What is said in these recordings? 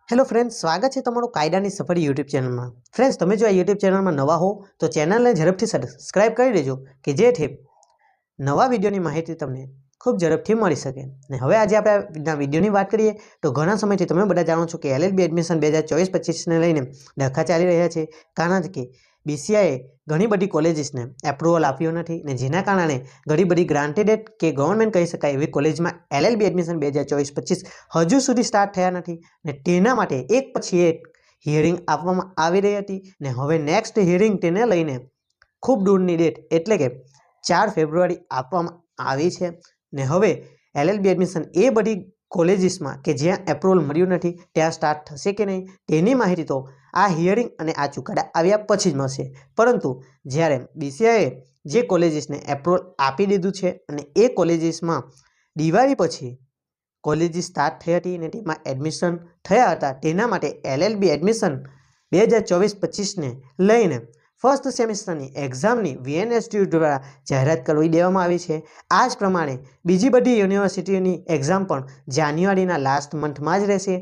Hello friends, સ્વાગત છે તમારું કાયદાની સફર યુટ્યુબ ચેનલમાં। ફ્રેન્ડ્સ, તમે જો આ યુટ્યુબ ચેનલમાં નવા હો તો ચેનલને ઝડપથી સબસ્ક્રાઇબ કરી દેજો કે જેથી નવા વિડીયોની માહિતી તમને ખૂબ ઝડપથી મળી શકે। ને હવે આજે આપણે વિડીયોની વાત કરીએ તો ઘણા સમયથી તમે બધા જાણો છો કે એલએલબી એડમિશન 2024-25ને લઈને ડખા ચાલી રહ્યા છે, કારણ કે બીસીઆઈએ ઘણી બધી કોલેજીસને એપ્રુવલ આપ્યું નથી ને જેના કારણે ઘણી બધી ગ્રાન્ટેડ કે ગવર્મેન્ટ કહી શકાય એવી કોલેજમાં એલએલબી એડમિશન 2024-25 હજુ સુધી સ્ટાર્ટ થયા નથી ને તેના માટે એક પછી એક હિયરિંગ આપવામાં આવી રહી હતી ને હવે નેક્સ્ટ હિયરિંગ તેને લઈને ખૂબ દૂરની ડેટ એટલે કે 4 ફેબ્રુઆરી આપવામાં આવી છે ને હવે એલએલબી એડમિશન એ બધી કોલેજીસમાં કે જ્યાં એપ્રુવલ મળ્યું નથી ત્યાં સ્ટાર્ટ થશે કે નહીં તેની માહિતી તો આ હિયરિંગ અને આ ચુકાદા આવ્યા પછી જ મળશે। પરંતુ જ્યારે બીસીઆઈએ જે કોલેજીસને એપ્રુવલ આપી દીધું છે અને એ કોલેજીસમાં દિવાળી પછી કોલેજીસ સ્ટાર્ટ થઈ હતી અને તેમાં એડમિશન થયા હતા, તેના માટે એલએલબી એડમિશન 2024-25ને લઈને ફર્સ્ટ સેમિસ્ટરની એક્ઝામની વીએનએસટીયુ દ્વારા જાહેરાત કરી દેવામાં આવી છે। આ જ પ્રમાણે બીજી બધી યુનિવર્સિટીઓની એક્ઝામ પણ જાન્યુઆરીના લાસ્ટ મંથમાં જ રહેશે।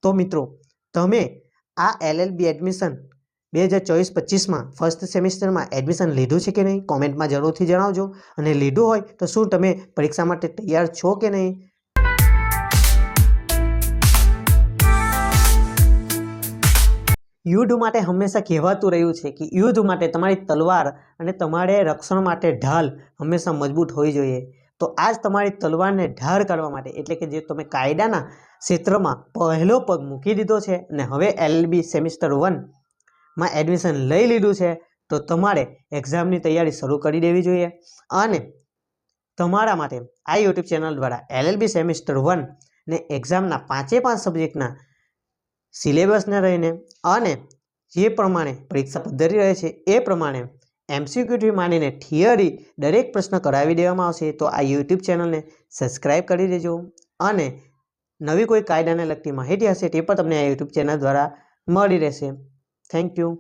તો મિત્રો, તમે આ એલએલબી એડમિશન 2024-25માં ફર્સ્ટ સેમિસ્ટરમાં એડમિશન લીધું છે કે નહીં કોમેન્ટમાં જરૂરથી જણાવજો, અને લીધું હોય તો શું તમે પરીક્ષા માટે તૈયાર છો કે નહીં। યુદ્ધ માટે હંમેશા કહેવાતું રહ્યું છે કે યુદ્ધ માટે તમારી તલવાર અને તમારે રક્ષણ માટે ઢાલ હંમેશા મજબૂત હોવી જોઈએ। તો આજ તમારી તલવારને ઢાળ કરવા માટે એટલે કે જે તમે કાયદાના ક્ષેત્રમાં પહેલો પગ મૂકી દીધો છે અને હવે એલએલબી સેમિસ્ટર 1માં એડમિશન લઈ લીધું છે, તો તમારે એક્ઝામની તૈયારી શરૂ કરી દેવી જોઈએ। અને તમારા માટે આ યુટ્યુબ ચેનલ દ્વારા એલએલબી સેમિસ્ટર 1 ને એક્ઝામના 5 સબ્જેક્ટના સિલેબસને રહીને અને જે પ્રમાણે પરીક્ષા પદ્ધતિ રહે છે એ પ્રમાણે એમસીક્યુથી માંડીને થિયરી દરેક પ્રશ્ન કરાવી દેવામાં આવશે। તો આ યુટ્યુબ ચેનલને સબસ્ક્રાઈબ કરી દેજો અને નવી કોઈ કાયદાને લગતી માહિતી હશે તે પણ તમને આ યુટ્યુબ ચેનલ દ્વારા મળી રહેશે। Thank you.